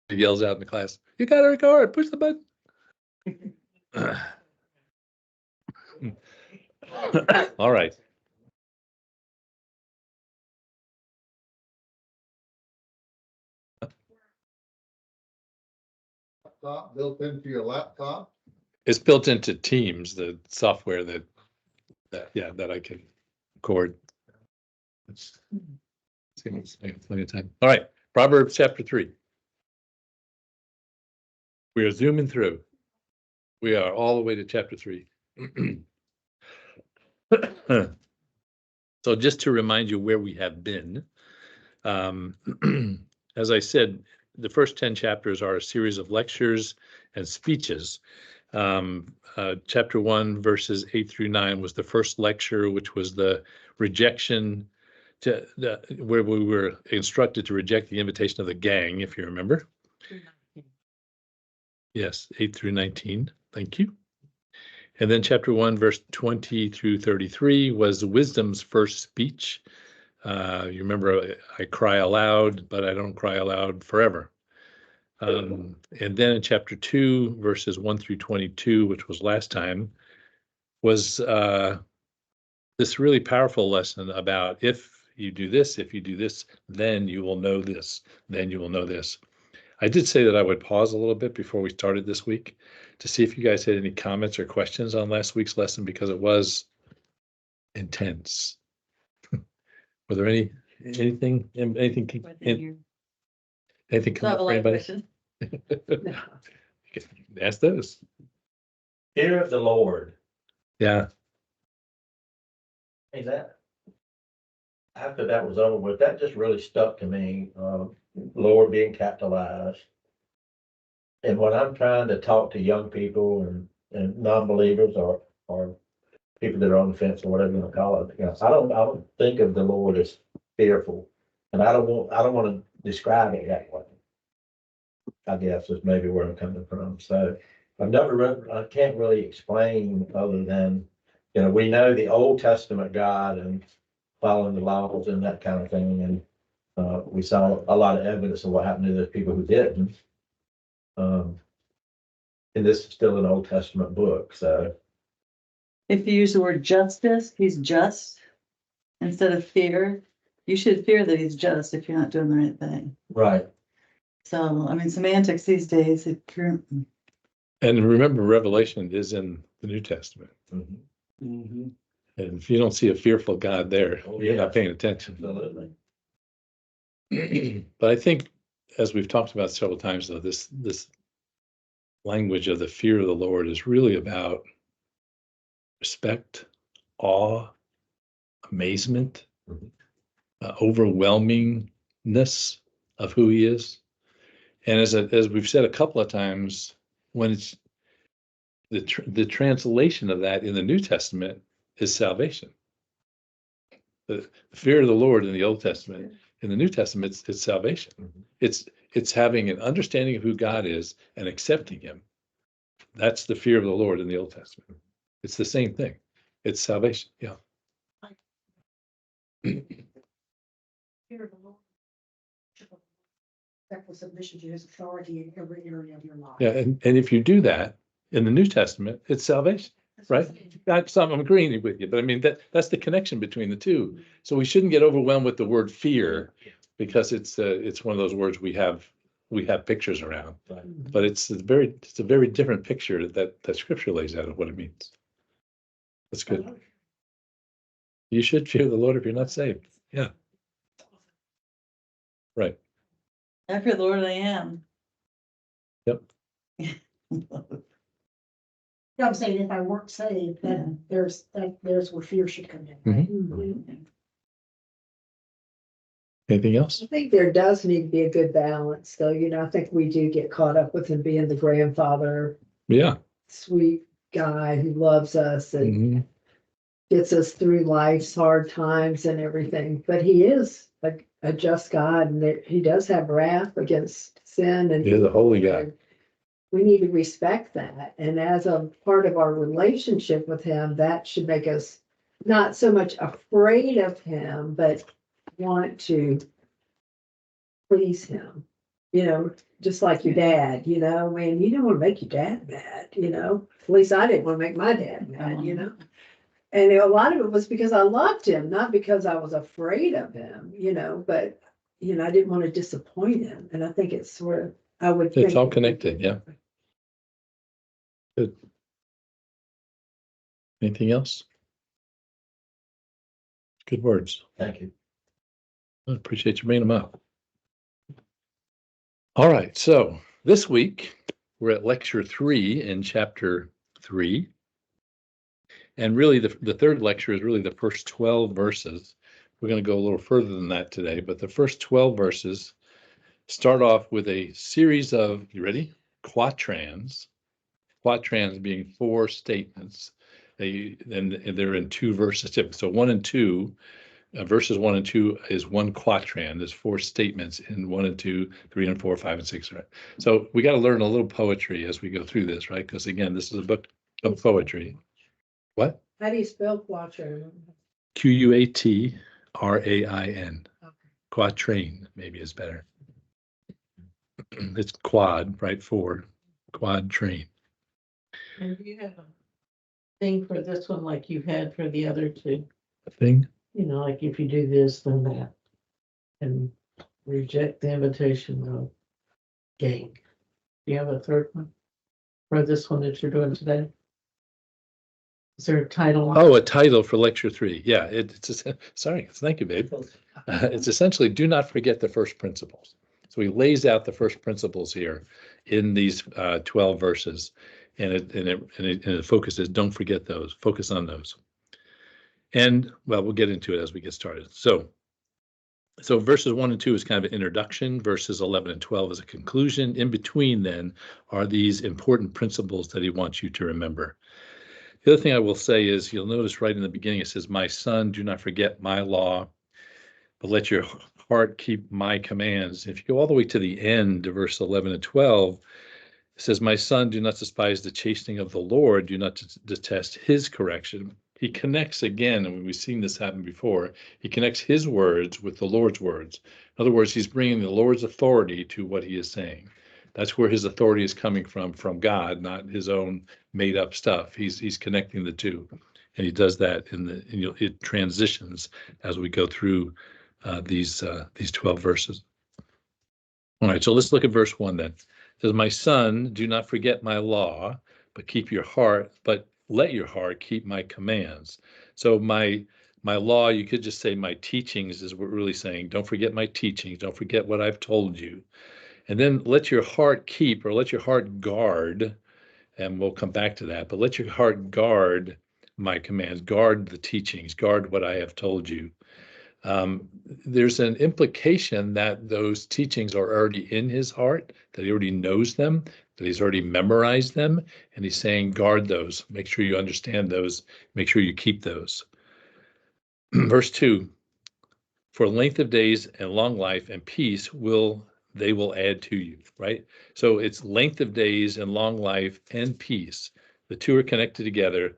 He yells out in the class, "You got to record, push the button." All right. Laptop built into your laptop? It's built into Teams, the software that I can record. It's plenty of time. All right, Proverbs chapter 3. We are zooming through. We are all the way to chapter 3. So just to remind you where we have been, as I said, the first 10 chapters are a series of lectures and speeches. Chapter 1, verses 8 through 9 was the first lecture, which was the rejection where we were instructed to reject the invitation of the gang, if you remember. Yes, 8 through 19. Thank you. And then chapter 1, verse 20 through 33 was wisdom's first speech. You remember, I cry aloud, but I don't cry aloud forever. And then in chapter 2, verses 1 through 22, which was last time, was this really powerful lesson about if you do this, then you will know this, then you will know this. I did say that I would pause a little bit before we started this week to see if you guys had any comments or questions on last week's lesson, because it was intense. Were there anything come up for anybody? Ask those. Fear of the Lord. Yeah. Hey, that after that was over with, that just really stuck to me. Lord being capitalized. And when I'm trying to talk to young people and non-believers or people that are on the fence or whatever you want to call it, I don't think of the Lord as fearful, and I don't want to describe it that way. I guess is maybe where I'm coming from. So I can't really explain other than, we know the Old Testament God and following the laws and that kind of thing. And we saw a lot of evidence of what happened to those people who didn't. And this is still an Old Testament book. So if you use the word justice, he's just instead of fear. You should fear that he's just if you're not doing the right thing. right. So, I mean, semantics these days. And remember, Revelation is in the New Testament. Mm-hmm. Mm-hmm. And if you don't see a fearful God there, you're not paying attention. Absolutely. But I think, as we've talked about several times, though, this language of the fear of the Lord is really about respect, awe, amazement, overwhelmingness of who he is. And as we've said a couple of times, when it's the translation of that in the New Testament is salvation. The fear of the Lord in the Old Testament, in the New Testament, it's salvation. Mm-hmm. It's having an understanding of who God is and accepting him. That's the fear of the Lord in the Old Testament. It's the same thing. It's salvation. Yeah. Fear of the Lord. That was submission to his authority in every area of your life. Yeah, and if you do that in the New Testament, it's salvation, right? I'm agreeing with you, but I mean that's the connection between the two. So we shouldn't get overwhelmed with the word fear, because it's one of those words we have pictures around, but it's a very different picture that Scripture lays out of what it means. That's good. You should fear the Lord if you're not saved. Yeah. Right. I fear the Lord I am. Yep. Yeah, I'm saying if I weren't saved, then there's where fear should come in. Right? Mm-hmm. Anything else? I think there does need to be a good balance, though. I think we do get caught up with him being the grandfather, sweet guy who loves us and gets us through life's hard times and everything. But he is a just God, and he does have wrath against sin. And he's a holy God. We need to respect that. And as a part of our relationship with him, that should make us not so much afraid of him, but want to please him. you know, just like your dad, you know, man, you don't want to make your dad mad, you know, at least I didn't want to make my dad mad, you know. And a lot of it was because I loved him, not because I was afraid of him, you know, but, you know, I didn't want to disappoint him. And I think it's sort of, I would think. It's all connected, yeah. Good. Anything else? Good words. Thank you. I appreciate you bringing them up. All right, so this week we're at lecture 3 in chapter 3. And really the third lecture is really the first 12 verses. We're going to go a little further than that today, but the first 12 verses start off with a series of, you ready? Quatrains. Quatrains being 4 statements. And they're in 2 verses. So 1 and 2, verses 1 and 2 is 1 quatrain. There's 4 statements in 1 and 2, 3 and 4, 5 and 6. Right? So we got to learn a little poetry as we go through this, right? Because again, this is a book of poetry. What? How do you spell quatrain? Quatrain. Okay. Quatrain maybe is better. It's quad, right? 4. Quatrain. And do you have a thing for this one like you had for the other two? A thing? You know, like if you do this, then that. And reject the invitation of gain. Do you have a third one for this one that you're doing today? Is there a title? Oh, a title for lecture 3. Yeah, it's sorry. Thank you, babe. It's essentially do not forget the first principles. So he lays out the first principles here in these 12 verses, and it focuses. Don't forget those. Focus on those. And well, we'll get into it as we get started. So verses 1 and 2 is kind of an introduction. Verses 11 and 12 is a conclusion. In between, then, are these important principles that he wants you to remember. The other thing I will say is you'll notice right in the beginning, it says, my son, do not forget my law, but let your heart keep my commands. If you go all the way to the end to verse 11 and 12, it says, my son, do not despise the chastening of the Lord, do not detest his correction. He connects again, and we've seen this happen before, he connects his words with the Lord's words. In other words, he's bringing the Lord's authority to what he is saying. That's where his authority is coming from God, not his own made up stuff. He's connecting the two, and he does that it transitions as we go through these 12 verses. All right, so let's look at verse 1 then. It says, my son, do not forget my law, but let your heart keep my commands. So my law, you could just say my teachings is what we're really saying. Don't forget my teachings. Don't forget what I've told you. And then let your heart keep, or let your heart guard, and we'll come back to that, but let your heart guard my commands, guard the teachings, guard what I have told you. There's an implication that those teachings are already in his heart, that he already knows them, that he's already memorized them, and he's saying, guard those, make sure you understand those, make sure you keep those. Verse 2, for length of days and long life and peace they will add to you, right? So it's length of days and long life and peace. The two are connected together,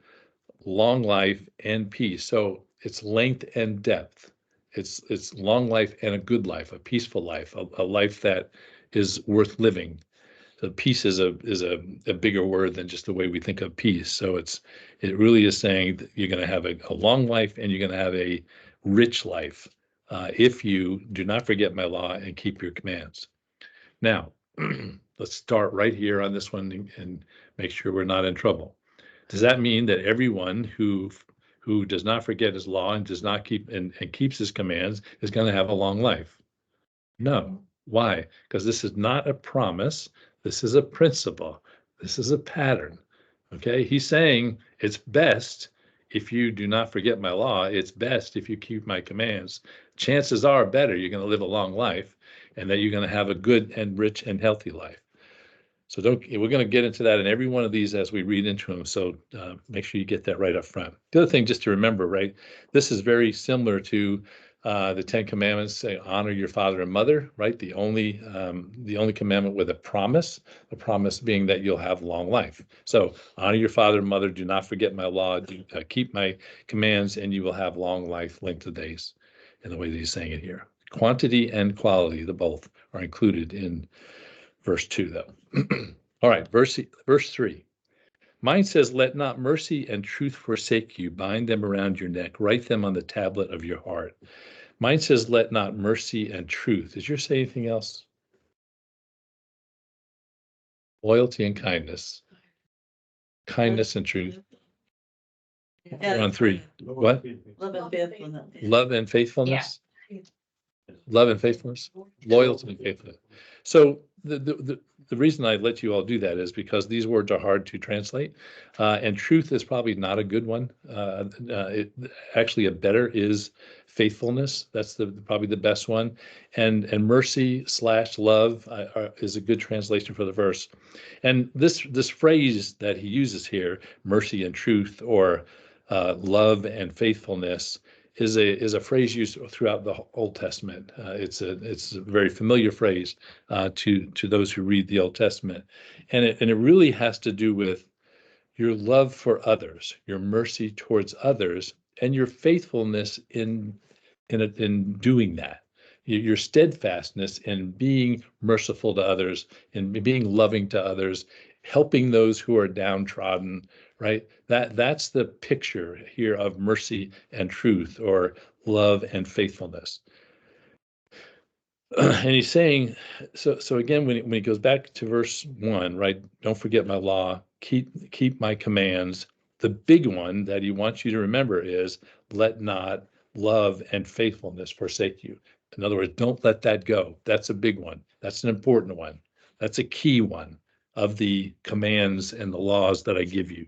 long life and peace. So it's length and depth. It's long life and a good life, a peaceful life, a life that is worth living. So peace is a bigger word than just the way we think of peace. So it really is saying that you're going to have a long life and you're going to have a rich life if you do not forget my law and keep your commands. Now, let's start right here on this one and make sure we're not in trouble. Does that mean that everyone who does not forget his law and does not keep and keeps his commands is going to have a long life? No. Why? Because this is not a promise. This is a principle. This is a pattern. Okay? He's saying it's best if you do not forget my law. It's best if you keep my commands. Chances are better you're going to live a long life and that you're going to have a good and rich and healthy life. So we're going to get into that in every one of these as we read into them. So make sure you get that right up front. The other thing just to remember, right, this is very similar to the 10 Commandments, say honor your father and mother, right? The only commandment with a promise, the promise being that you'll have long life. So honor your father and mother, do not forget my law, keep my commands, and you will have long life, length of days, in the way that he's saying it here. Quantity and quality, the both are included in verse 2, though. All right, verse 3. Mine says, let not mercy and truth forsake you. Bind them around your neck. Write them on the tablet of your heart. Mine says, let not mercy and truth. Does yours say anything else? Loyalty and kindness. Kindness and truth. Yeah, We're on 3. What? Love and faithfulness. Love and faithfulness. Love and faithfulness. Loyalty and faithfulness. So the reason I let you all do that is because these words are hard to translate, and truth is probably not a good one. Actually, a better is faithfulness. That's probably the best one, and mercy/love is a good translation for the verse. And this phrase that he uses here, mercy and truth, or love and faithfulness, is a phrase used throughout the Old Testament. It's a very familiar phrase to those who read the Old Testament, and it really has to do with your love for others, your mercy towards others, and your faithfulness in doing that. Your steadfastness in being merciful to others, in being loving to others, helping those who are downtrodden, right? That's the picture here of mercy and truth, or love and faithfulness. And he's saying, so again, when he goes back to verse 1, right? Don't forget my law, keep my commands. The big one that he wants you to remember is, let not love and faithfulness forsake you. In other words, don't let that go. That's a big one. That's an important one. That's a key one of the commands and the laws that I give you.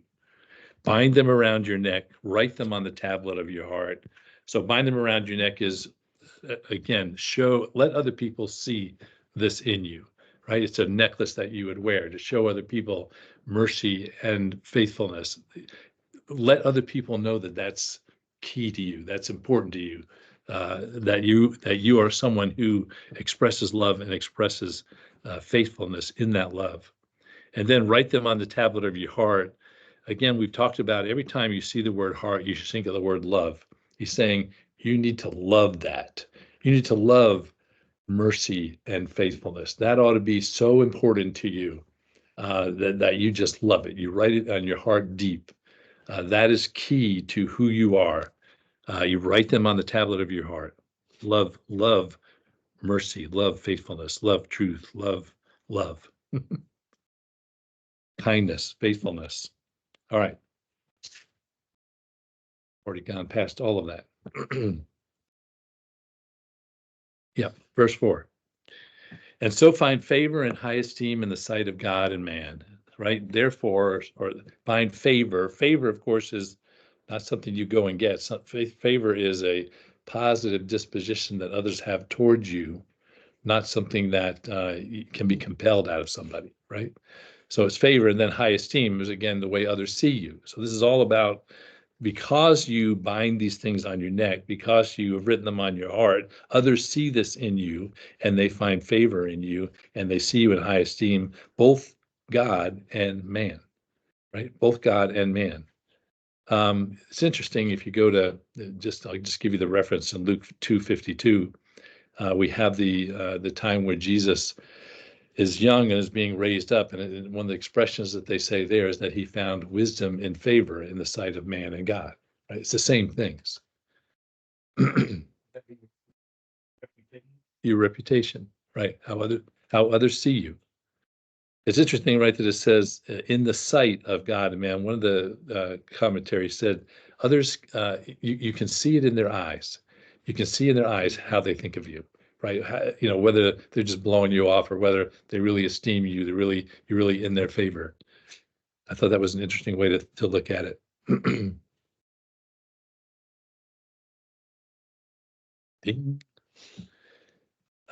Bind them around your neck, write them on the tablet of your heart. So bind them around your neck is, again, let other people see this in you, right? It's a necklace that you would wear to show other people mercy and faithfulness. Let other people know that that's key to you, that's important to you, that you are someone who expresses love and expresses faithfulness in that love. And then write them on the tablet of your heart. Again, we've talked about every time you see the word heart, you should think of the word love. He's saying you need to love that. You need to love mercy and faithfulness. That ought to be so important to you that you just love it. You write it on your heart deep. That is key to who you are. You write them on the tablet of your heart. Love mercy, love faithfulness, love truth, love. Kindness, faithfulness. All right. Already gone past all of that. Yeah, verse 4. And so find favor and high esteem in the sight of God and man, right? Therefore, or find favor. Favor, of course, is not something you go and get. Favor is a positive disposition that others have towards you, not something that can be compelled out of somebody, right? So it's favor, and then high esteem is, again, the way others see you. So this is all about, because you bind these things on your neck, because you have written them on your heart, others see this in you, and they find favor in you, and they see you in high esteem, both God and man, right? Both God and man. It's interesting, if you go to, I'll just give you the reference in Luke 2:52. We have the time where Jesus is young and is being raised up, and one of the expressions that they say there is that he found wisdom and favor in the sight of man and God. Right? It's the same things. Your reputation, right? How others see you. It's interesting, right, that it says in the sight of God and man. One of the commentaries said others, you can see it in their eyes. You can see in their eyes how they think of you. Right, whether they're just blowing you off or whether they really esteem you, you're really in their favor. I thought that was an interesting way to look at it. Ding.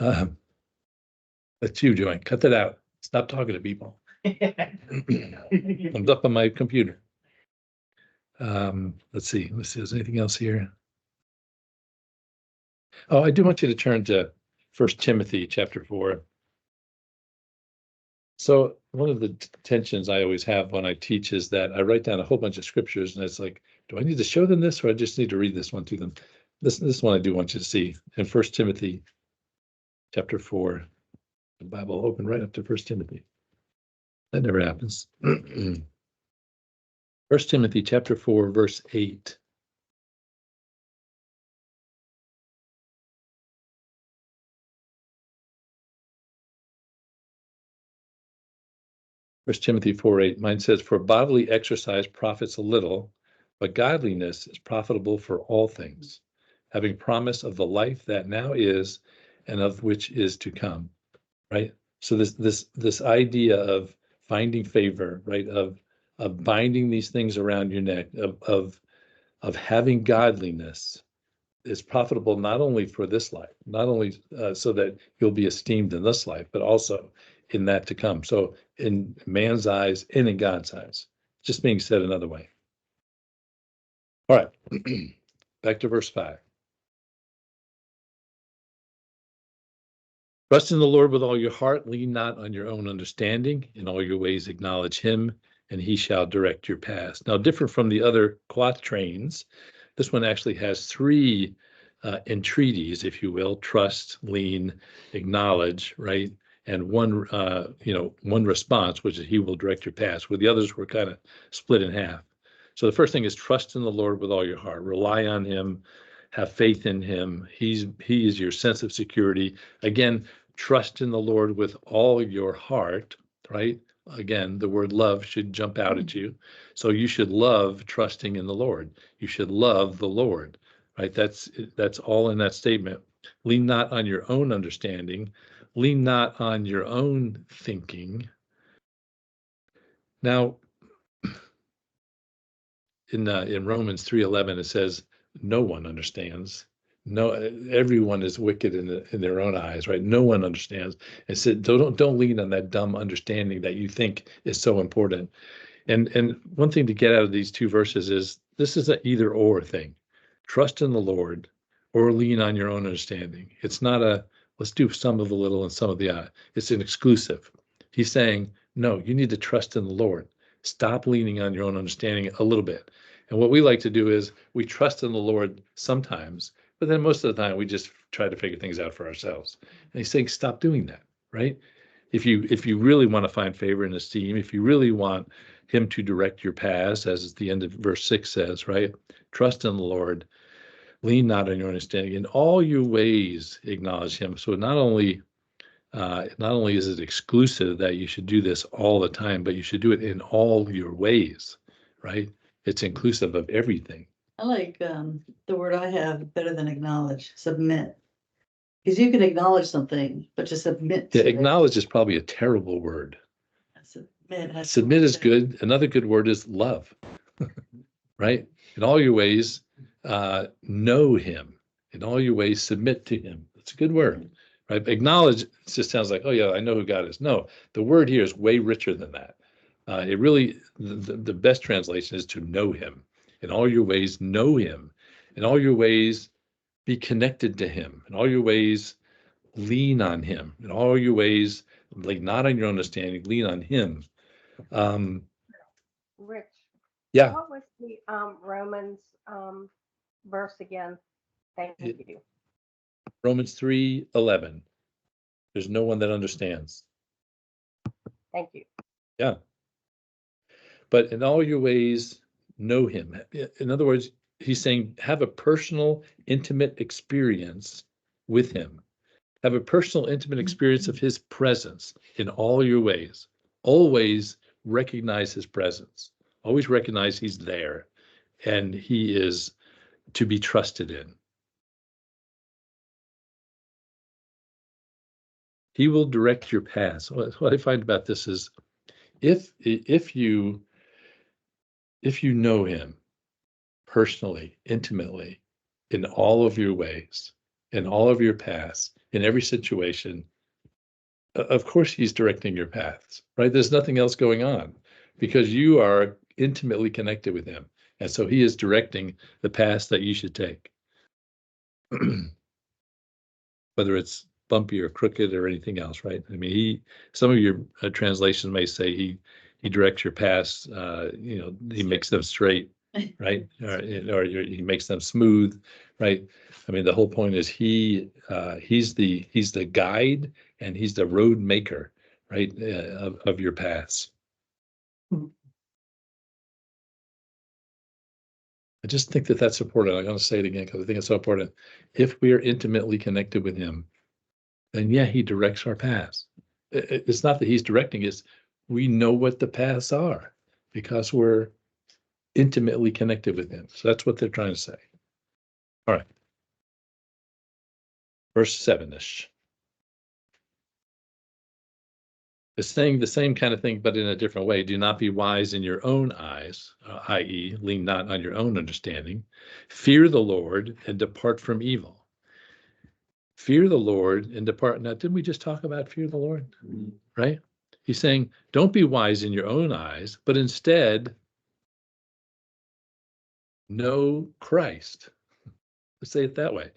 That's you, Joanne. Cut that out. Stop talking to people. Comes up on my computer. Let's see. Is anything else here? Oh, I do want you to turn to 1 Timothy chapter 4. So one of the tensions I always have when I teach is that I write down a whole bunch of scriptures, and it's like, do I need to show them this, or I just need to read this one to them? This one I do want you to see in 1 Timothy chapter 4. The Bible open right up to 1 Timothy. That never happens. 1 Timothy chapter 4, verse 8. First Timothy 4:8, mine says, for bodily exercise profits a little, but godliness is profitable for all things, having promise of the life that now is and of which is to come. Right? So this idea of finding favor, right? Of binding these things around your neck, of having godliness is profitable not only for this life, not only so that you'll be esteemed in this life, but also in that to come. So in man's eyes and in God's eyes, just being said another way. All right, back to verse 5. Trust in the Lord with all your heart, lean not on your own understanding, in all your ways acknowledge him, and he shall direct your paths. Now, different from the other quatrains, this one actually has three entreaties, if you will: trust, lean, acknowledge, right? And one, one response, which is he will direct your paths, where the others were kind of split in half. So the first thing is trust in the Lord with all your heart, rely on him, have faith in him. He is your sense of security. Again, trust in the Lord with all your heart, right? Again, the word love should jump out at you. So you should love trusting in the Lord. You should love the Lord, right? That's all in that statement. Lean not on your own understanding. Lean not on your own thinking. Now, in Romans 3:11, it says, no one understands. No, everyone is wicked in their own eyes, right? No one understands. It said, don't lean on that dumb understanding that you think is so important. And one thing to get out of these two verses is this is an either or thing. Trust in the Lord or lean on your own understanding. It's not a let's do some of the little and some of the odd. It's an exclusive. He's saying, no, you need to trust in the Lord. Stop leaning on your own understanding a little bit. And what we like to do is we trust in the Lord sometimes, but then most of the time we just try to figure things out for ourselves. And he's saying, stop doing that, right? If you really want to find favor and esteem, if you really want him to direct your paths, as the end of verse 6 says, right? Trust in the Lord, lean not on your understanding. In all your ways acknowledge him. So not only is it exclusive that you should do this all the time, but you should do it in all your ways, right? It's inclusive of everything. I like the word I have better than acknowledge, submit. Because you can acknowledge something, but to submit Yeah, to acknowledge is probably a terrible word. Submit. Submit is good. Another good word is love, right? In all your ways, know him. In all your ways, submit to him. It's a good word, right? Acknowledge just sounds like, oh yeah, I know who God is. No, the word here is way richer than that. It really, the best translation is to know him. In all your ways, know him. In all your ways, be connected to him. In all your ways, lean on him. In all your ways, like not on your understanding, lean on him. Rich, Yeah, what was the Romans verse again? Thank you. Romans 3:11. There's no one that understands. Thank you. Yeah. But in all your ways, know him. In other words, he's saying have a personal, intimate experience with him. Have a personal, intimate experience of his presence in all your ways. Always recognize his presence. Always recognize he's there and he is to be trusted in. He will direct your paths. What I find about this is if you know him personally, intimately, in all of your ways, in all of your paths, in every situation, of course he's directing your paths, right? There's nothing else going on because you are intimately connected with him. And so he is directing the paths that you should take. Whether it's bumpy or crooked or anything else, right? I mean, some of your translations may say he directs your paths, he makes them straight, right? Or he makes them smooth, right? I mean, the whole point is he's the guide and he's the road maker, right, of your paths. I just think that that's important. I'm going to say it again because I think it's so important. If we are intimately connected with him, then yeah, he directs our paths. It's not that he's directing us. We know what the paths are because we're intimately connected with him. So that's what they're trying to say. All right. Verse 7-ish. It's saying the same kind of thing, but in a different way. Do not be wise in your own eyes, i.e., lean not on your own understanding. Fear the Lord and depart from evil. Fear the Lord and depart. Now, didn't we just talk about fear the Lord? Right? He's saying, don't be wise in your own eyes, but instead know Christ. Let's say it that way.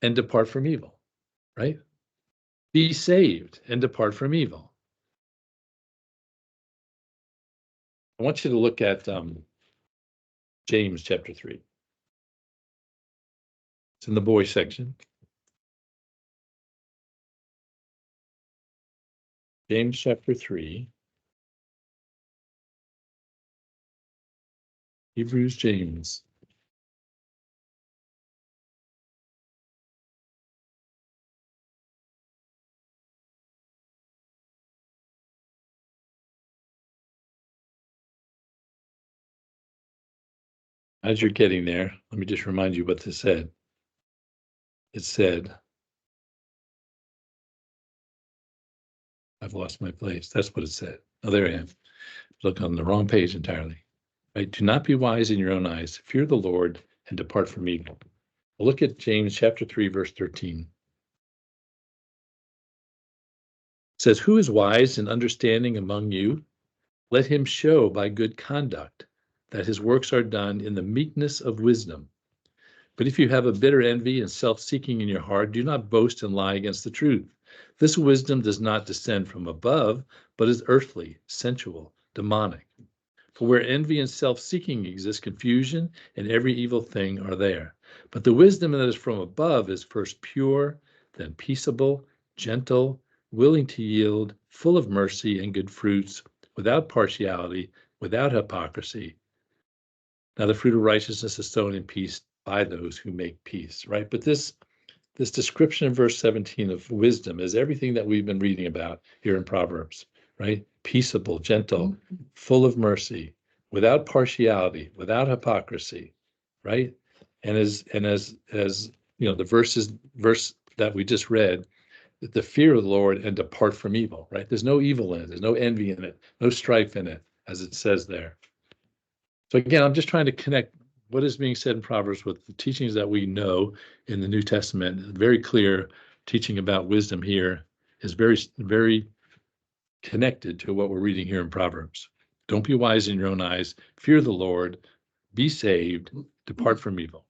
And depart from evil, right? Be saved and depart from evil. I want you to look at James chapter 3. It's in the boy section. James chapter 3. Hebrews, James. As you're getting there, let me just remind you what this said. It said, I've lost my place. That's what it said. Oh, there I am. Look on the wrong page entirely. Right? Do not be wise in your own eyes. Fear the Lord and depart from evil. Well, look at James chapter 3, verse 13. It says, who is wise and understanding among you? Let him show by good conduct that his works are done in the meekness of wisdom. But if you have a bitter envy and self-seeking in your heart, do not boast and lie against the truth. This wisdom does not descend from above, but is earthly, sensual, demonic. For where envy and self-seeking exist, confusion and every evil thing are there. But the wisdom that is from above is first pure, then peaceable, gentle, willing to yield, full of mercy and good fruits, without partiality, without hypocrisy. Now the fruit of righteousness is sown in peace by those who make peace, right? But this description in verse 17 of wisdom is everything that we've been reading about here in Proverbs, right? Peaceable, gentle, full of mercy, without partiality, without hypocrisy, right? And as you know, the verse that we just read, that the fear of the Lord and depart from evil, right? There's no evil in it. There's no envy in it, no strife in it, as it says there. So again, I'm just trying to connect what is being said in Proverbs with the teachings that we know in the New Testament. Very clear teaching about wisdom here is very, very connected to what we're reading here in Proverbs. Don't be wise in your own eyes. Fear the Lord. Be saved. Depart from evil.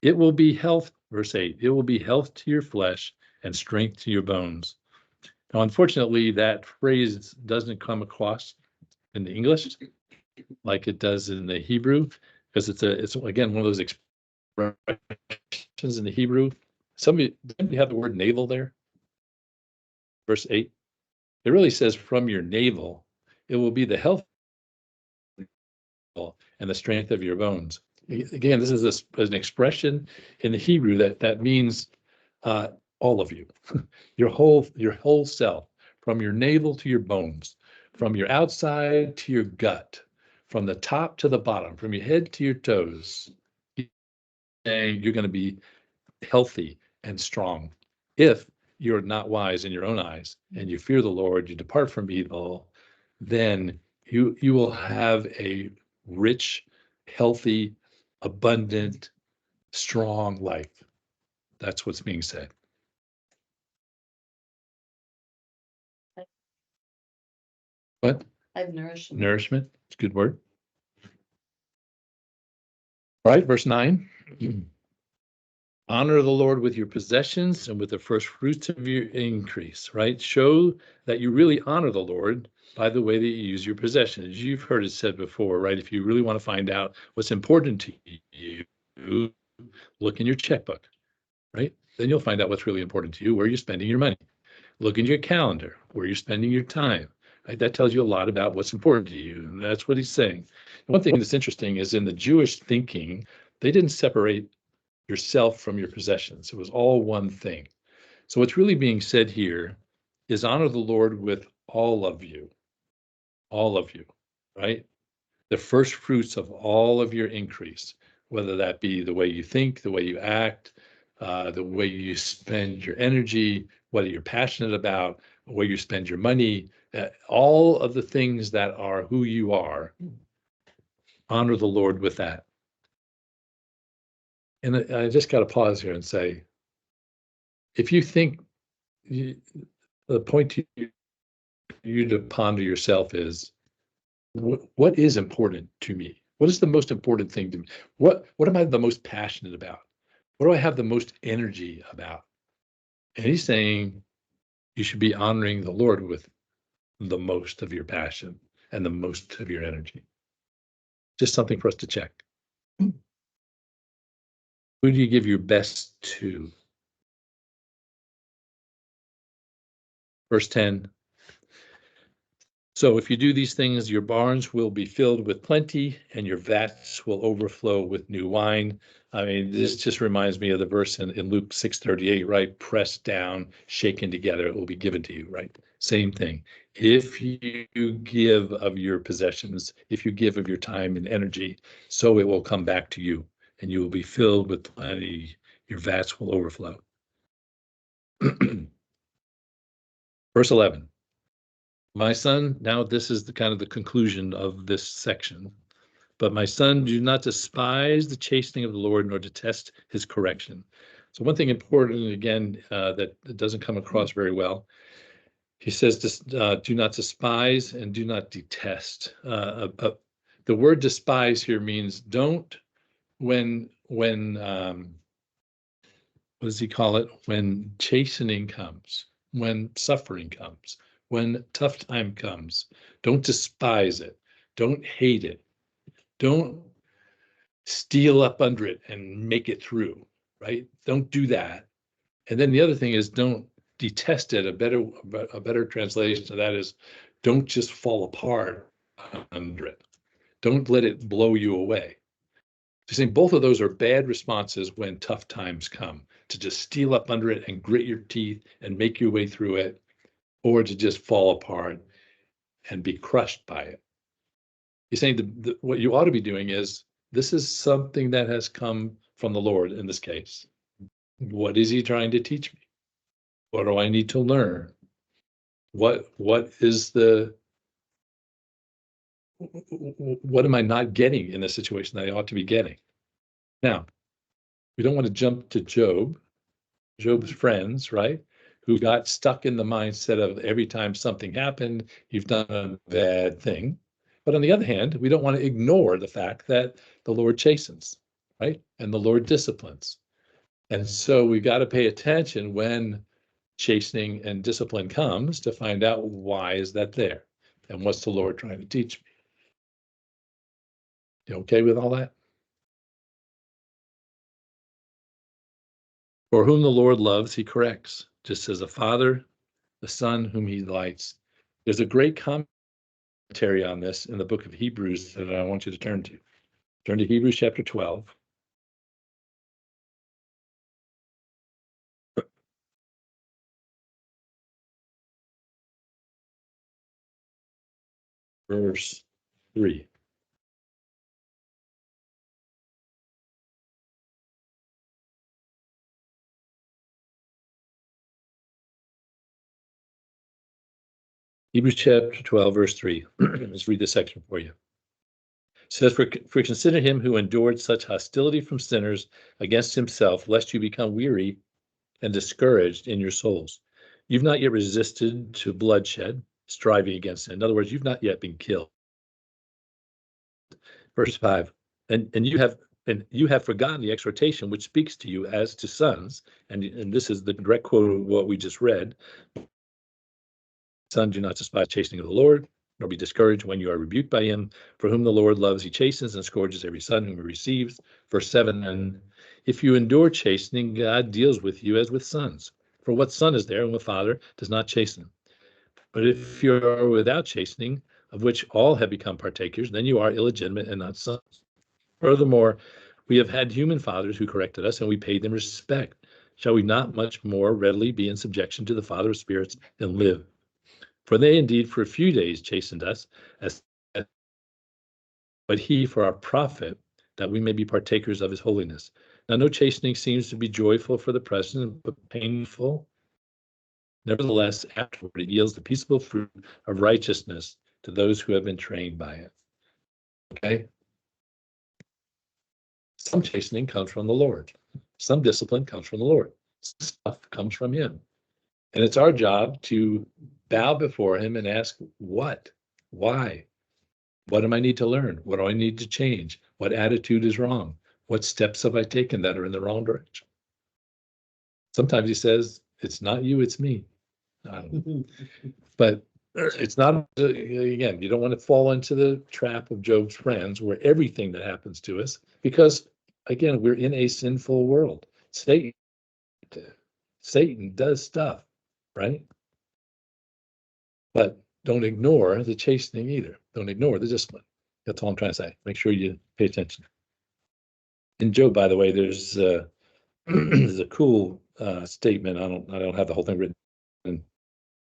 It will be health, verse 8, it will be health to your flesh and strength to your bones. Now, unfortunately, that phrase doesn't come across in the English like it does in the Hebrew, because it's again one of those expressions in the Hebrew. Somebody have the word navel there. Verse 8. It really says from your navel, it will be the health and the strength of your bones. Again, this is an expression in the Hebrew that means all of you, your whole self, from your navel to your bones, from your outside to your gut, from the top to the bottom, from your head to your toes. You're going to be healthy and strong if you're not wise in your own eyes and you fear the Lord, you depart from evil, then you will have a rich, healthy, abundant, strong life. That's what's being said. What? I've nourishment. Nourishment. It's a good word. All right, verse 9. Honor the Lord with your possessions and with the first fruits of your increase, right? Show that you really honor the Lord by the way that you use your possessions. You've heard it said before, right? If you really want to find out what's important to you, look in your checkbook, right? Then you'll find out what's really important to you, where you're spending your money. Look in your calendar, where you're spending your time, right? That tells you a lot about what's important to you. And that's what he's saying. And one thing that's interesting is in the Jewish thinking, they didn't separate yourself from your possessions. It was all one thing. So what's really being said here is honor the Lord with all of you, right? The first fruits of all of your increase, whether that be the way you think, the way you act, the way you spend your energy, whether you're passionate about, where you spend your money, all of the things that are who you are, honor the Lord with that. And I just got to pause here and say, if you think the point to you to ponder yourself is, what is important to me? What is the most important thing to me? What am I the most passionate about? What do I have the most energy about? And he's saying you should be honoring the Lord with the most of your passion and the most of your energy. Just something for us to check. Who do you give your best to? Verse 10. So if you do these things, your barns will be filled with plenty and your vats will overflow with new wine. I mean, this just reminds me of the verse in Luke 6:38, right? Pressed down, shaken together, it will be given to you, right? Same thing. If you give of your possessions, if you give of your time and energy, so it will come back to you and you will be filled with plenty. Your vats will overflow. Verse 11. My son, now this is the kind of the conclusion of this section. But my son, do not despise the chastening of the Lord, nor detest his correction. So one thing important, again, that doesn't come across very well, he says, do not despise and do not detest. The word despise here means don't, when what does he call it? When chastening comes, when suffering comes, when tough time comes, don't despise it. Don't hate it. Don't steal up under it and make it through, right? Don't do that. And then the other thing is don't detest it. A better translation of that is don't just fall apart under it. Don't let it blow you away. So saying both of those are bad responses when tough times come, to just steal up under it and grit your teeth and make your way through it, or to just fall apart and be crushed by it. He's saying what you ought to be doing is, this is something that has come from the Lord in this case. What is he trying to teach me? What do I need to learn? What am I not getting in the situation that I ought to be getting? Now, we don't want to jump to Job's friends, right? Who got stuck in the mindset of every time something happened, you've done a bad thing. But on the other hand, we don't want to ignore the fact that the Lord chastens, right? And the Lord disciplines. And so we've got to pay attention when chastening and discipline comes to find out why is that there and what's the Lord trying to teach me. You okay with all that? For whom the Lord loves, he corrects, just as a father, the son whom he delights. There's a great commentary on this in the book of Hebrews that I want you to turn to. Turn to Hebrews chapter 12. Verse 3. Hebrews chapter 12, verse 3. Let's read this section for you. It says, for consider him who endured such hostility from sinners against himself, lest you become weary and discouraged in your souls. You've not yet resisted to bloodshed, striving against it. In other words, you've not yet been killed. Verse 5, and you have forgotten the exhortation which speaks to you as to sons, and this is the direct quote of what we just read. Son, do not despise the chastening of the Lord, nor be discouraged when you are rebuked by him. For whom the Lord loves, he chastens and scourges every son whom he receives. Verse 7, and if you endure chastening, God deals with you as with sons. For what son is there whom a father does not chasten? But if you are without chastening, of which all have become partakers, then you are illegitimate and not sons. Furthermore, we have had human fathers who corrected us, and we paid them respect. Shall we not much more readily be in subjection to the Father of spirits and live? For they indeed for a few days chastened us, but he for our profit, that we may be partakers of his holiness. Now no chastening seems to be joyful for the present, but painful. Nevertheless, afterward it yields the peaceable fruit of righteousness to those who have been trained by it. Okay? Some chastening comes from the Lord. Some discipline comes from the Lord. Some stuff comes from him. And it's our job to bow before him and ask, what? Why? What do I need to learn? What do I need to change? What attitude is wrong? What steps have I taken that are in the wrong direction? Sometimes he says, it's not you, it's me. But it's not, again, you don't want to fall into the trap of Job's friends where everything that happens to us, because again, we're in a sinful world. Satan does stuff, right? But don't ignore the chastening either. Don't ignore the discipline. That's all I'm trying to say. Make sure you pay attention. In Job, by the way, there's there's a cool statement. I don't have the whole thing written in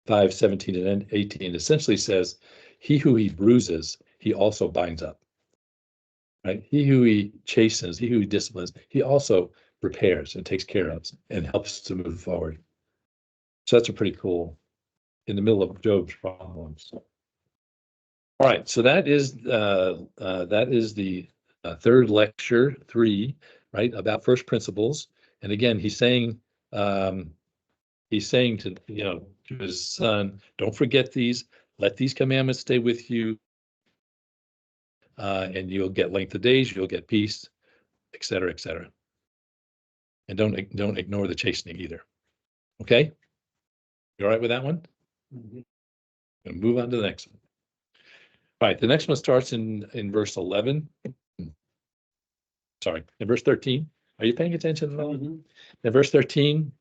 5:17 and 18. It essentially says, he who he bruises, he also binds up. Right? He who he chastens, he who he disciplines, he also repairs and takes care of and helps to move forward. So that's a pretty cool, in the middle of Job's problems. All right, so that is the third lecture 3, right, about first principles. And again, he's saying to to his son, don't forget these. Let these commandments stay with you, and you'll get length of days, you'll get peace, et cetera, et cetera. And don't ignore the chastening either. Okay, you all right with that one? And move on to the next one. All right, the next one starts in verse 11. Sorry, in verse 13. Are you paying attention at all? In verse 13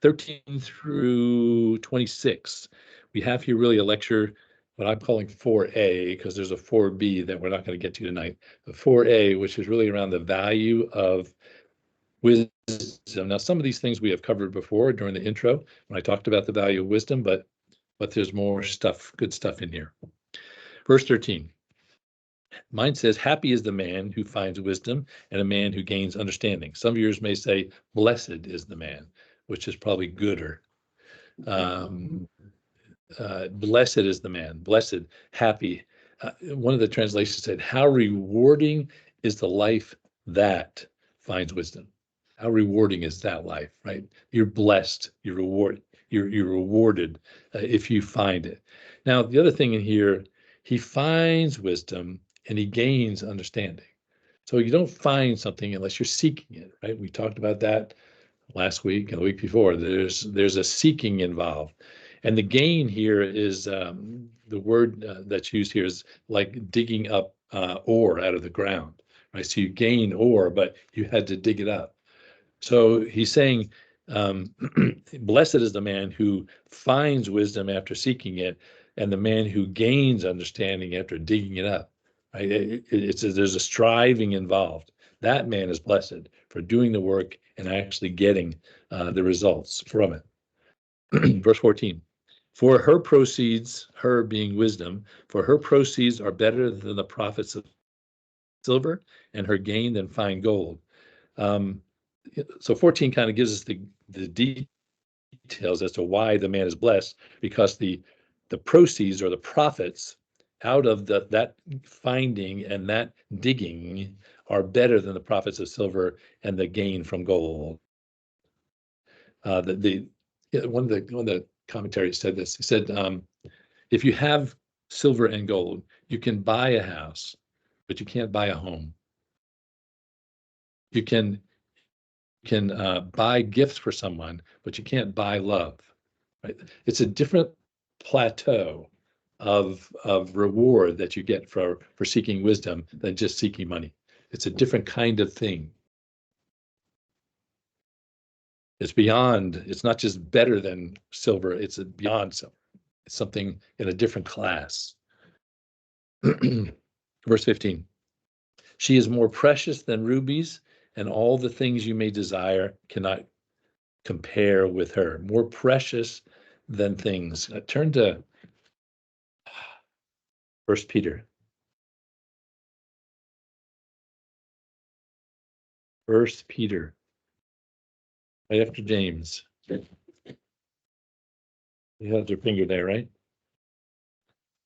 through 26, we have here really a lecture, what I'm calling 4A, because there's a 4B that we're not going to get to tonight. The 4A, which is really around the value of wisdom. Now, some of these things we have covered before during the intro when I talked about the value of wisdom, but there's more stuff, good stuff in here. Verse 13. Mine says, happy is the man who finds wisdom and a man who gains understanding. Some of yours may say, blessed is the man, which is probably gooder. Blessed is the man, blessed, happy. One of the translations said, how rewarding is the life that finds wisdom. How rewarding is that life, right? You're blessed, you're rewarded if you find it. Now, the other thing in here, he finds wisdom and he gains understanding. So you don't find something unless you're seeking it, right? We talked about that last week and the week before. There's a seeking involved. And the gain here is the word that's used here is like digging up ore out of the ground, right? So you gain ore, but you had to dig it up. So he's saying, blessed is the man who finds wisdom after seeking it, and the man who gains understanding after digging it up. Right? There's a striving involved. That man is blessed for doing the work and actually getting the results from it. Verse 14. For her proceeds, her being wisdom, for her proceeds are better than the profits of silver, and her gain than fine gold. So 14 kind of gives us the details as to why the man is blessed, because the proceeds or the profits out of that finding and that digging are better than the profits of silver and the gain from gold. One of the commentaries said this. He said, if you have silver and gold, you can buy a house, but you can't buy a home. You can buy gifts for someone, but you can't buy love. Right? It's a different plateau of reward that you get for seeking wisdom than just seeking money. It's a different kind of thing. It's beyond, it's not just better than silver, it's beyond silver. It's something in a different class. Verse 15. She is more precious than rubies, and all the things you may desire cannot compare with her. More precious than things. Turn to 1 Peter. 1 Peter, right after James. You have your finger there, right?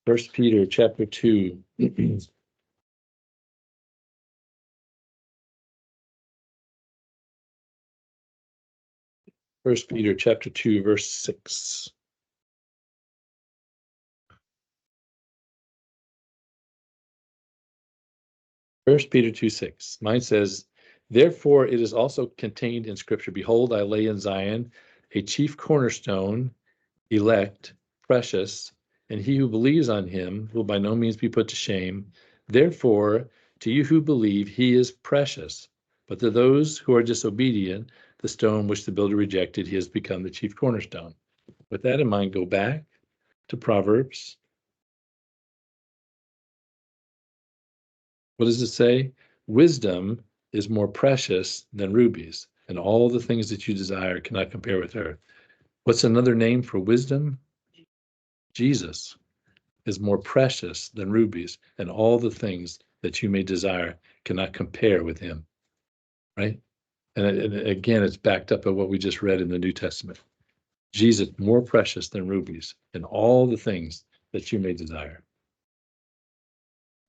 1 Peter chapter 2. 1 Peter chapter 2, verse 6. First Peter 2:6. Mine says, therefore it is also contained in Scripture, behold, I lay in Zion a chief cornerstone, elect, precious, and he who believes on him will by no means be put to shame. Therefore, to you who believe, he is precious. But to those who are disobedient, the stone which the builder rejected, he has become the chief cornerstone. With that in mind, go back to Proverbs. What does it say? Wisdom is more precious than rubies, and all the things that you desire cannot compare with her. What's another name for wisdom? Jesus is more precious than rubies, and all the things that you may desire cannot compare with him, right? And again, it's backed up by what we just read in the New Testament. Jesus more precious than rubies, and all the things that you may desire.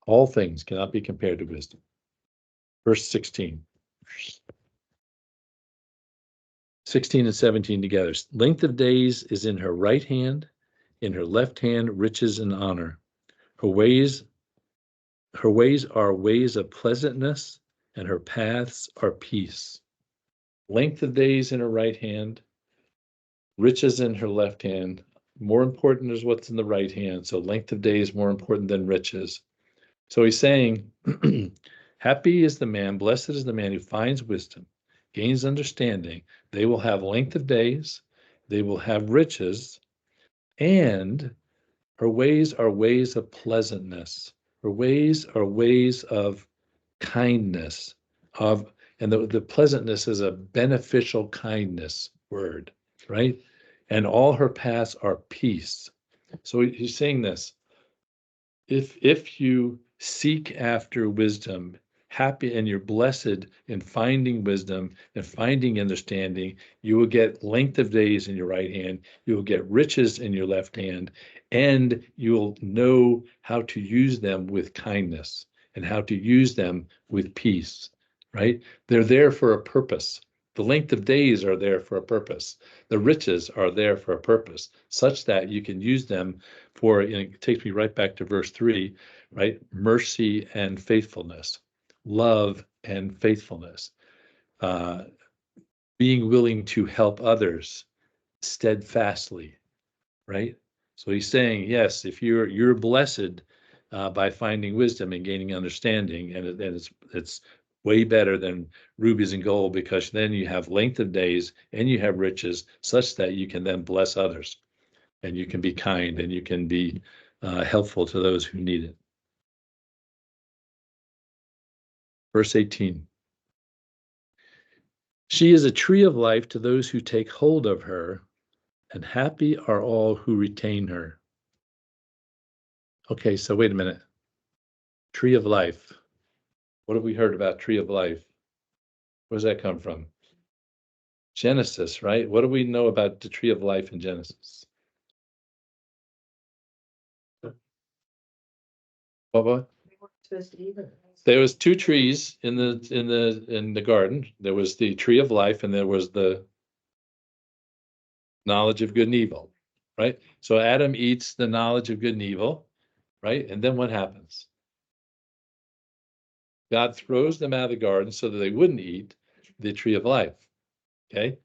All things cannot be compared to wisdom. Verse 16. 16 and 17 together. Length of days is in her right hand, in her left hand riches and honor. Her ways are ways of pleasantness, and her paths are peace. Length of days in her right hand, riches in her left hand. More important is what's in the right hand. So length of days more important than riches. So he's saying, happy is the man, blessed is the man who finds wisdom, gains understanding. They will have length of days, they will have riches, and her ways are ways of pleasantness. Her ways are ways of kindness, and the pleasantness is a beneficial kindness word, right? And all her paths are peace. So he's saying this. If you seek after wisdom, happy, and you're blessed in finding wisdom and finding understanding, you will get length of days in your right hand, you will get riches in your left hand, and you'll know how to use them with kindness and how to use them with peace, right? They're there for a purpose. The length of days are there for a purpose. The riches are there for a purpose, such that you can use them for, it takes me right back to verse 3, right? Mercy and faithfulness, love and faithfulness, being willing to help others steadfastly, right? So he's saying, yes, if you're blessed by finding wisdom and gaining understanding, and it's way better than rubies and gold, because then you have length of days and you have riches such that you can then bless others, and you can be kind, and you can be helpful to those who need it. Verse 18. She is a tree of life to those who take hold of her, and happy are all who retain her. Okay, so wait a minute. Tree of life. What have we heard about tree of life? Where does that come from? Genesis, right? What do we know about the tree of life in Genesis? What? There was two trees in the garden. There was the tree of life, and there was the knowledge of good and evil, right? So Adam eats the knowledge of good and evil, right? And then what happens? God throws them out of the garden so that they wouldn't eat the tree of life. Okay.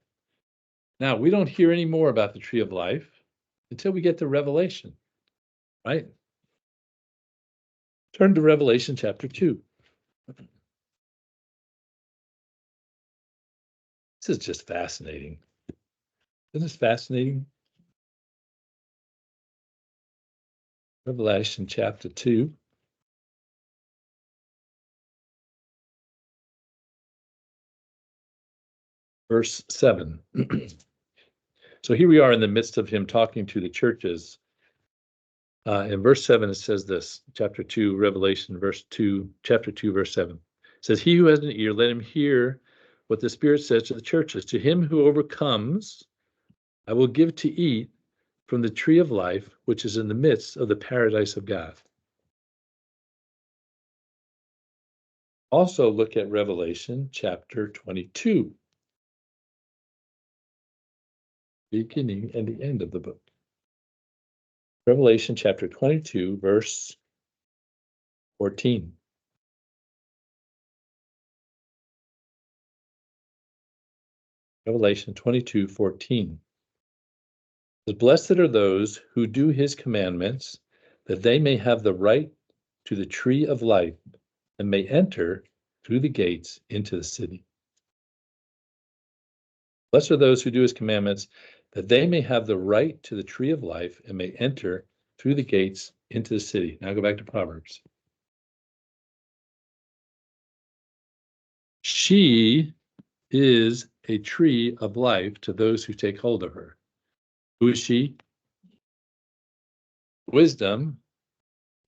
Now we don't hear any more about the tree of life until we get to Revelation. right? Turn to Revelation chapter 2. This is just fascinating. Isn't this fascinating? Revelation chapter 2. Verse 7. So here we are in the midst of him talking to the churches. In verse 7, it says this, chapter 2, Revelation, chapter 2, verse 7. It says, he who has an ear, let him hear what the Spirit says to the churches. To him who overcomes, I will give to eat from the tree of life, which is in the midst of the paradise of God. Also look at Revelation chapter 22, beginning and the end of the book. Revelation chapter 22, verse 14. Revelation 22:14. Blessed are those who do his commandments, that they may have the right to the tree of life and may enter through the gates into the city. Blessed are those who do his commandments, that they may have the right to the tree of life and may enter through the gates into the city. Now go back to Proverbs. She is a tree of life to those who take hold of her. Who is she? Wisdom,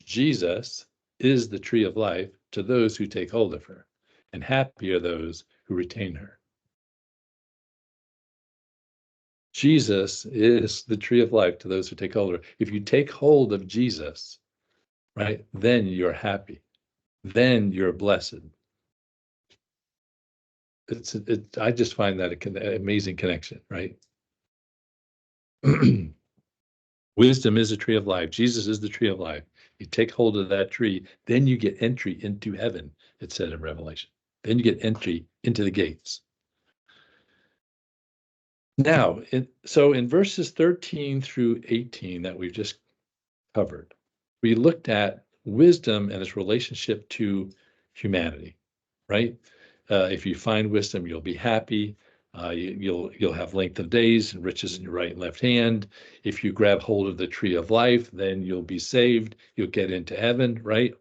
Jesus, is the tree of life to those who take hold of her, and happy are those who retain her. Jesus is the tree of life to those who take hold of her. If you take hold of Jesus, right, then you're happy. Then you're blessed. I just find that an amazing connection, right? Wisdom is a tree of life. Jesus is the tree of life. You take hold of that tree, then you get entry into heaven, it said in Revelation. Then you get entry into the gates. Now, so in verses 13 through 18 that we've just covered, we looked at wisdom and its relationship to humanity, right? If you find wisdom, you'll be happy. You'll have length of days and riches in your right and left hand. If you grab hold of the tree of life, then you'll be saved. You'll get into heaven, right?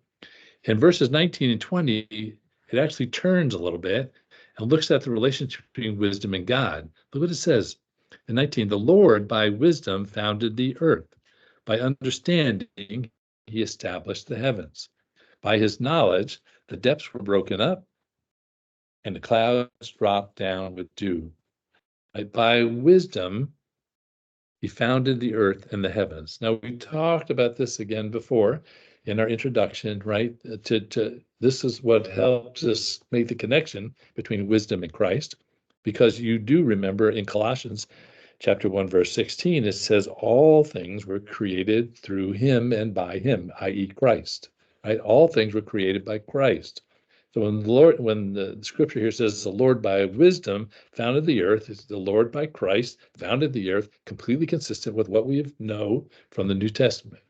In verses 19 and 20, it actually turns a little bit and looks at the relationship between wisdom and God. Look what it says in 19. The Lord by wisdom founded the earth. By understanding, he established the heavens. By his knowledge, the depths were broken up and the clouds dropped down with dew. By wisdom, he founded the earth and the heavens. Now, we talked about this again before in our introduction, right? This is what helps us make the connection between wisdom and Christ, because you do remember in Colossians chapter 1, verse 16, it says all things were created through him and by him, i.e. Christ, right? All things were created by Christ. So when the scripture here says the Lord by wisdom founded the earth, it's the Lord by Christ founded the earth, completely consistent with what we know from the New Testament.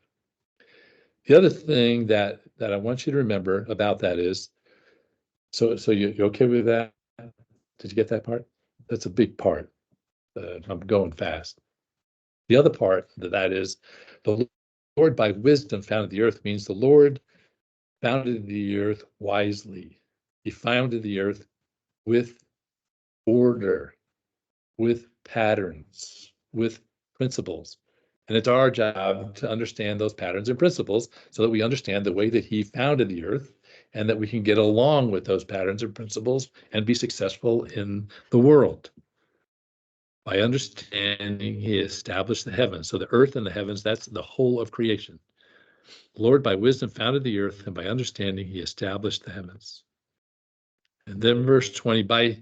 The other thing that I want you to remember about that is, so you okay with that? Did you get that part? That's a big part. I'm going fast. The other part that is, the Lord by wisdom founded the earth means the Lord founded the earth wisely. He founded the earth with order, with patterns, with principles. And it's our job to understand those patterns and principles so that we understand the way that he founded the earth and that we can get along with those patterns and principles and be successful in the world. By understanding, he established the heavens. So the earth and the heavens, that's the whole of creation. The Lord, by wisdom, founded the earth, and by understanding, he established the heavens. And then verse 20, by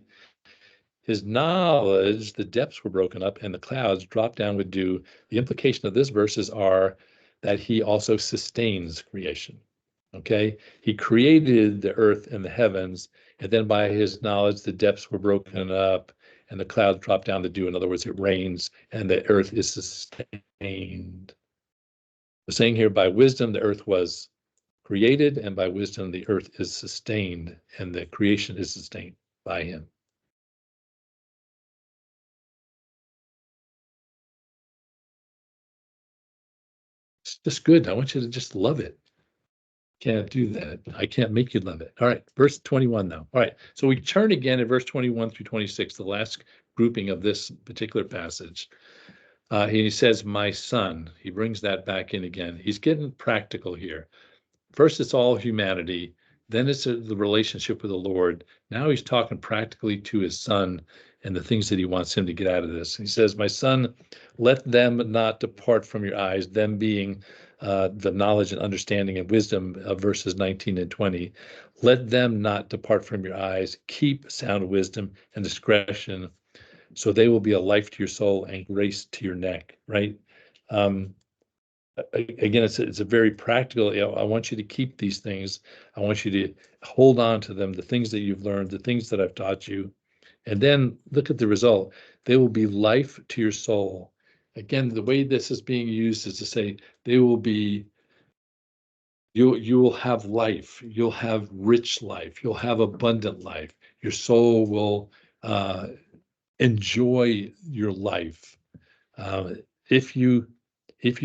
his knowledge, the depths were broken up and the clouds dropped down with dew. The implication of this verses are that he also sustains creation. Okay, he created the earth and the heavens, and then by his knowledge, the depths were broken up and the clouds dropped down the dew. In other words, it rains and the earth is sustained. The saying here, by wisdom the earth was created, and by wisdom the earth is sustained, and the creation is sustained by him. It's just good. I want you to just love it. Can't do that. I can't make you love it. All right, verse 21 now. All right, so we turn again at verse 21 through 26, the last grouping of this particular passage. He says, my son. He brings that back in again. He's getting practical here. First, it's all humanity. Then it's the relationship with the Lord. Now he's talking practically to his son and the things that he wants him to get out of this. He says, my son, let them not depart from your eyes, them being the knowledge and understanding and wisdom of verses 19 and 20. Let them not depart from your eyes. Keep sound wisdom and discretion, so they will be a life to your soul and grace to your neck, right? Again, it's a very practical, I want you to keep these things. I want you to hold on to them, the things that you've learned, the things that I've taught you. And then look at the result. They will be life to your soul. Again, the way this is being used is to say they will be, you will have life, you'll have rich life, you'll have abundant life. Your soul will enjoy your life. If you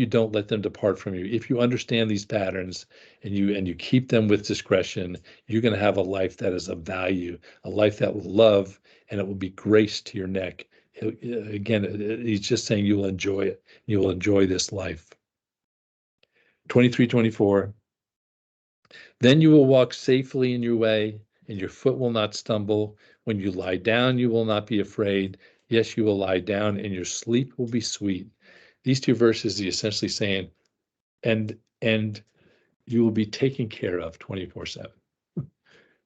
don't let them depart from you, if you understand these patterns and you keep them with discretion, you're going to have a life that is of value, a life that will love, and it will be grace to your neck. Again, he's just saying you will enjoy it. You will enjoy this life. 23, 24. Then you will walk safely in your way, and your foot will not stumble. When you lie down, you will not be afraid. Yes, you will lie down, and your sleep will be sweet. These two verses, he's essentially saying, and you will be taken care of 24/7,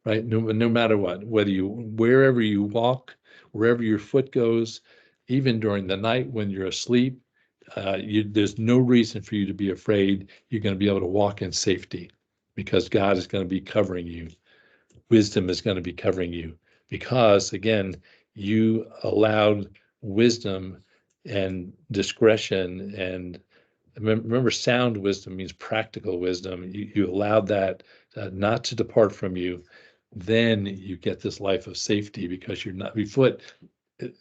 right? No matter what, wherever you walk, wherever your foot goes, even during the night when you're asleep, there's no reason for you to be afraid. You're going to be able to walk in safety because God is going to be covering you. Wisdom is going to be covering you because, again, you allowed wisdom and discretion, and remember, sound wisdom means practical wisdom. You allowed that not to depart from you. Then you get this life of safety because you're not, your foot,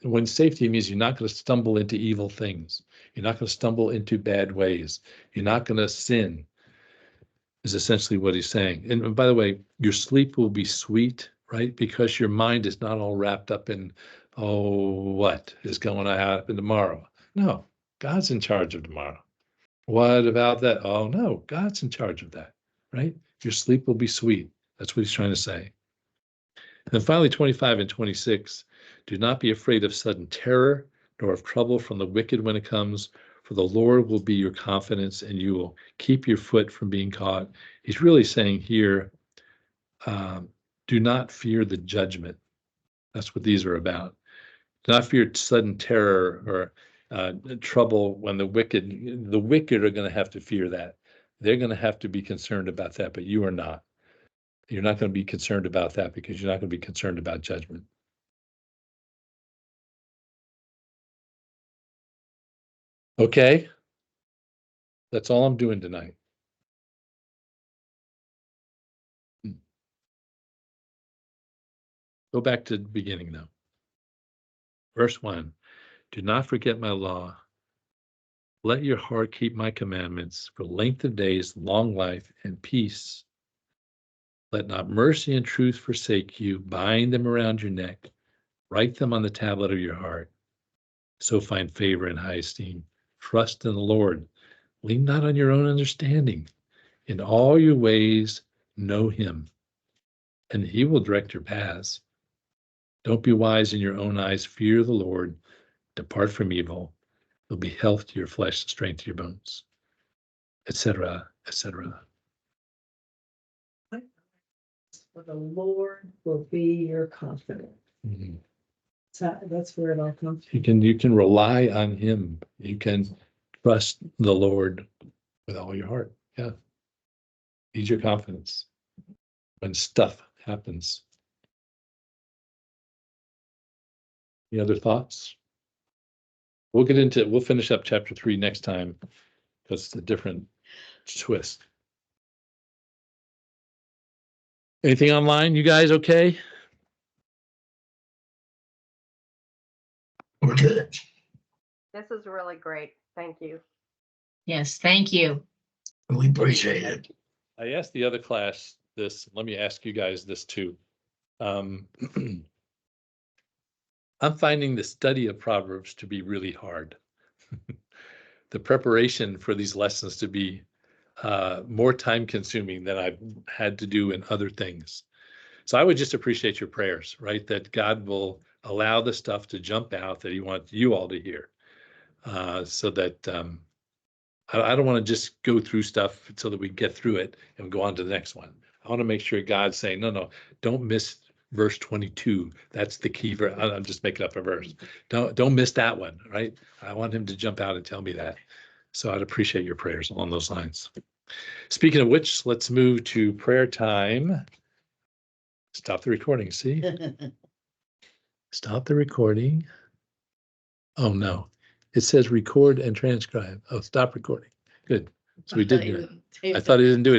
when safety means you're not going to stumble into evil things. You're not going to stumble into bad ways. You're not going to sin, is essentially what he's saying. And by the way, your sleep will be sweet, right? Because your mind is not all wrapped up in, oh, what is going to happen tomorrow? No, God's in charge of tomorrow. What about that? Oh, no, God's in charge of that, right? Your sleep will be sweet. That's what he's trying to say. And then finally, 25 and 26, do not be afraid of sudden terror, nor of trouble from the wicked when it comes, for the Lord will be your confidence, and you will keep your foot from being caught. He's really saying here, do not fear the judgment. That's what these are about. Do not fear sudden terror or trouble when the wicked are going to have to fear that. They're going to have to be concerned about that, but you are not. You're not going to be concerned about that because you're not going to be concerned about judgment. Okay, that's all I'm doing tonight. Go back to the beginning now. Verse 1, do not forget my law. Let your heart keep my commandments for length of days, long life, and peace. Let not mercy and truth forsake you. Bind them around your neck. Write them on the tablet of your heart. So find favor and high esteem. Trust in the Lord. Lean not on your own understanding. In all your ways, know him, and he will direct your paths. Don't be wise in your own eyes. Fear the Lord. Depart from evil. There'll be health to your flesh, strength to your bones, etc., etc. For the Lord will be your confidence. Mm-hmm. That's where it all comes from. You can rely on him. You can trust the Lord with all your heart. Yeah. He's your confidence when stuff happens. Any other thoughts? We'll finish up chapter 3 next time because it's a different twist. Anything online? You guys okay? We're good. This is really great. Thank you. Yes, thank you. We appreciate it. I asked the other class this. Let me ask you guys this too. I'm finding the study of Proverbs to be really hard. The preparation for these lessons to be more time consuming than I've had to do in other things. So I would just appreciate your prayers, right? That God will allow the stuff to jump out that he wants you all to hear. So that I don't want to just go through stuff so that we get through it and go on to the next one. I want to make sure God's saying, no, don't miss verse 22. That's the key verse. I'm just making up a verse. Don't miss that one, right? I want him to jump out and tell me that. So I'd appreciate your prayers along those lines. Speaking of which, let's move to prayer time. Stop the recording, see? Stop the recording. Oh, no. It says record and transcribe. Oh, stop recording. Good. So we did. I thought he didn't do it.